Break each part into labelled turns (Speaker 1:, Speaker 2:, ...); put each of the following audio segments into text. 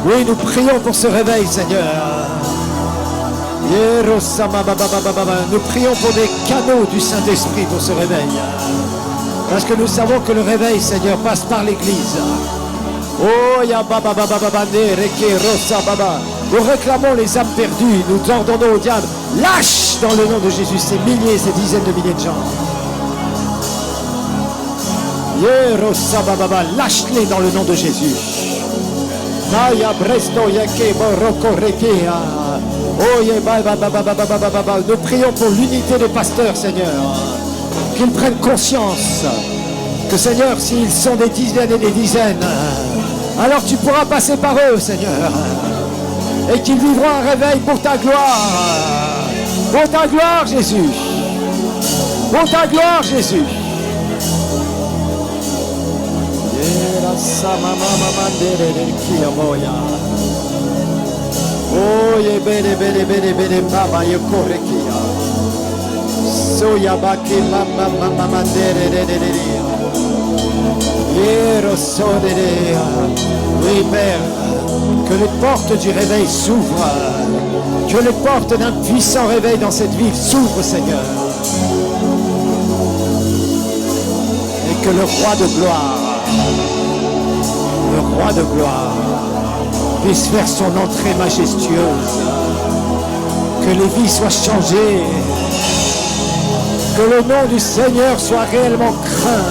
Speaker 1: Oui, nous prions pour ce réveil, Seigneur. Nous prions pour des canaux du Saint-Esprit pour ce réveil. Parce que nous savons que le réveil, Seigneur, passe par l'Église. Oh, nous réclamons les âmes perdues. Nous ordonnons au diable, lâche dans le nom de Jésus ces milliers, ces dizaines de milliers de gens. Lâche-les dans le nom de Jésus. Nous prions pour l'unité des pasteurs, Seigneur. Qu'ils prennent conscience que, Seigneur, s'ils sont des dizaines et des dizaines, alors tu pourras passer par eux, Seigneur. Et qu'ils vivront un réveil pour ta gloire. Pour ta gloire, Jésus. Pour ta gloire, Jésus. Oh, ye bene bene bene bene mama yo correkia. Soya baki mama mama mandere de de de. Yero sodere. Oui, Père, que les portes du réveil s'ouvrent. Que les portes d'un puissant réveil dans cette ville s'ouvrent, Seigneur. Et que le roi de gloire puisse faire son entrée majestueuse, que les vies soient changées, que le nom du Seigneur soit réellement craint,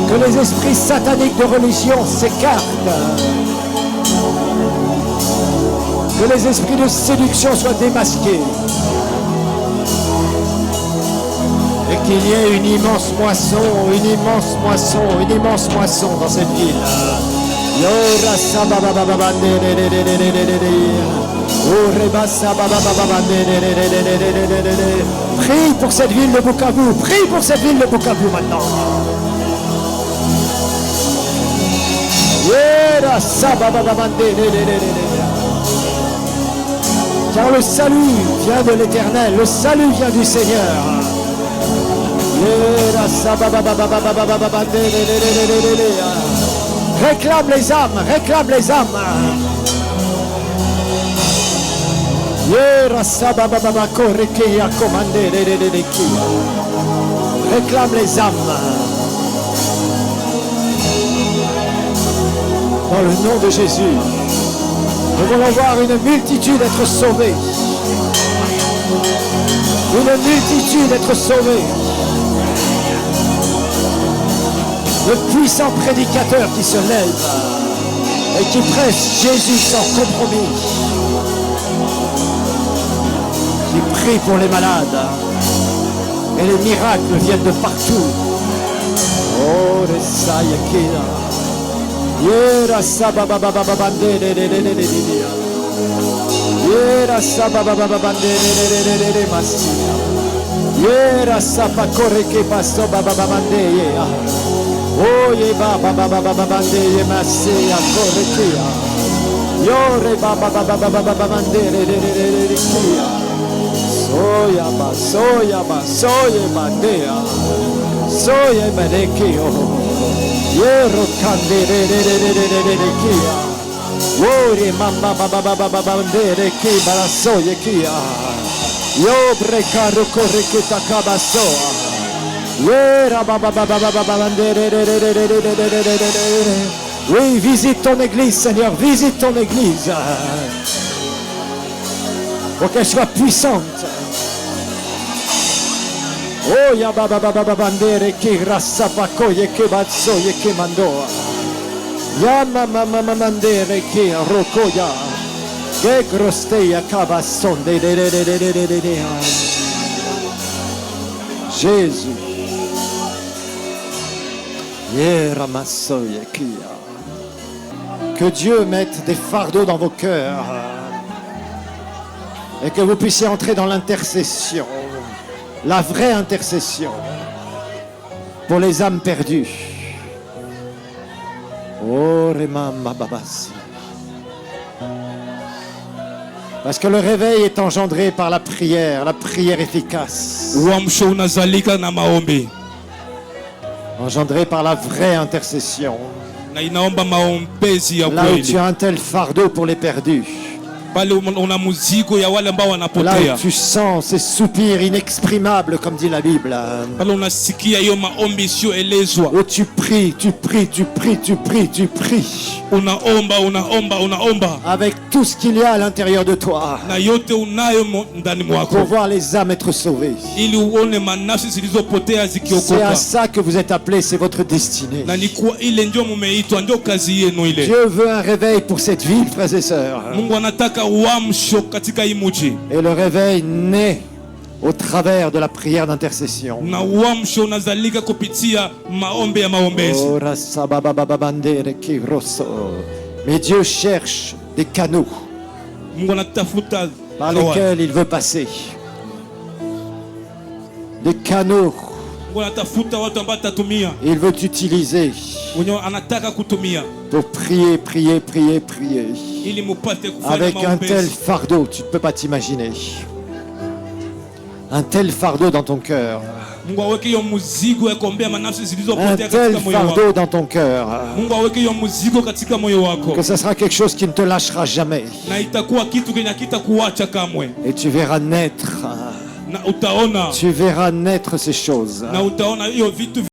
Speaker 1: que les esprits sataniques de religion s'écartent, que les esprits de séduction soient démasqués, et qu'il y ait une immense moisson dans cette ville. Prie pour cette ville de Bukavu. Prie pour cette ville de Bukavu maintenant. Car le salut vient de l'Éternel. Le salut vient du Seigneur. Réclame les âmes, réclame les âmes. Réclame les âmes. Dans le nom de Jésus, nous voulons voir une multitude être sauvée. Une multitude être sauvée. Le puissant prédicateur qui se lève et qui prêche Jésus sans compromis, qui prie pour les malades et les miracles viennent de partout. Oh, les saïkina, yera sabababababande, yera sababababande, massia, yera sapakoreke paso babababande. Oh, ye baba baba baba bande ye masse a corretia. Yore baba baba baba baba bande re kia. Soya bandea. Soya badekio. Yero kande re kia. Ore mama baba baba baba bande re ki bara soya kia. Yo brecaro correqueta cabasoa. Oui, visite ton église, Seigneur, visite ton église. Pour qu'elle soit puissante. Oh, ya baba baba bandere qui rassa pacoye que batsoye que mandoa. Ya mama mama mandere qui rocoya. Que grosteia cabasson de. Jésus. Que Dieu mette des fardeaux dans vos cœurs et que vous puissiez entrer dans l'intercession, la vraie intercession pour les âmes perdues. Oh, parce que le réveil est engendré par la prière efficace. Engendré par la vraie intercession.
Speaker 2: na inaomba maombezi ya
Speaker 1: Là où
Speaker 2: kweli.
Speaker 1: tu as un tel fardeau pour les perdus.
Speaker 2: Pale una mzigo ya wale ambao
Speaker 1: Là
Speaker 2: wanapotea.
Speaker 1: où tu sens ces soupirs inexprimables, comme dit la Bible.
Speaker 2: Pale unasikia hiyo maombi isiyoelezwa.
Speaker 1: Où tu pries, tu pries, tu pries, tu pries, tu pries.
Speaker 2: Unaomba.
Speaker 1: Avec tout ce qu'il y a à l'intérieur de toi.
Speaker 2: Na yote unayo ndani
Speaker 1: Pour
Speaker 2: mwako.
Speaker 1: voir les âmes être sauvées.
Speaker 2: Ili uone manafsi zilizopotea
Speaker 1: C'est à
Speaker 2: zikiokoka.
Speaker 1: ça que vous êtes appelés, c'est votre destinée.
Speaker 2: Na ni kwa ile ndio mumeitwa, ndio kazi yenu ile.
Speaker 1: Dieu veut un réveil pour cette ville, frères et sœurs.
Speaker 2: Mungu anataka uamsho katika hii mji.
Speaker 1: Et le réveil naît au travers de la prière d'intercession.
Speaker 2: Na uamsho unazalika kupitia maombi ya maombezi.
Speaker 1: Ora sababababandere kiroso. Mais Dieu cherche des canaux
Speaker 2: Mungu anatafuta
Speaker 1: par lesquels il veut passer. Des canaux.
Speaker 2: Mungu anatafuta watu ambao atatumia.
Speaker 1: Il veut t'utiliser
Speaker 2: Wenye anataka kutumia
Speaker 1: pour prier, prier, prier, prier.
Speaker 2: ili mupate kufanya
Speaker 1: Avec un tel
Speaker 2: maombezi.
Speaker 1: fardeau, tu ne peux pas t'imaginer. Un tel fardeau dans ton cœur.
Speaker 2: Mungu aweke hiyo mzigo ya kuombea manafsi
Speaker 1: Un
Speaker 2: zilizopotea
Speaker 1: tel
Speaker 2: katika moyo wako.
Speaker 1: fardeau dans ton cœur.
Speaker 2: Mungu aweke hiyo mzigo katika moyo wako.
Speaker 1: Que ce sera quelque chose qui ne te lâchera jamais.
Speaker 2: Na itakuwa kitu kenye hakitakuacha kamwe.
Speaker 1: Et tu verras naître.
Speaker 2: Na utaona
Speaker 1: Tu verras naître ces choses.
Speaker 2: hiyo vitu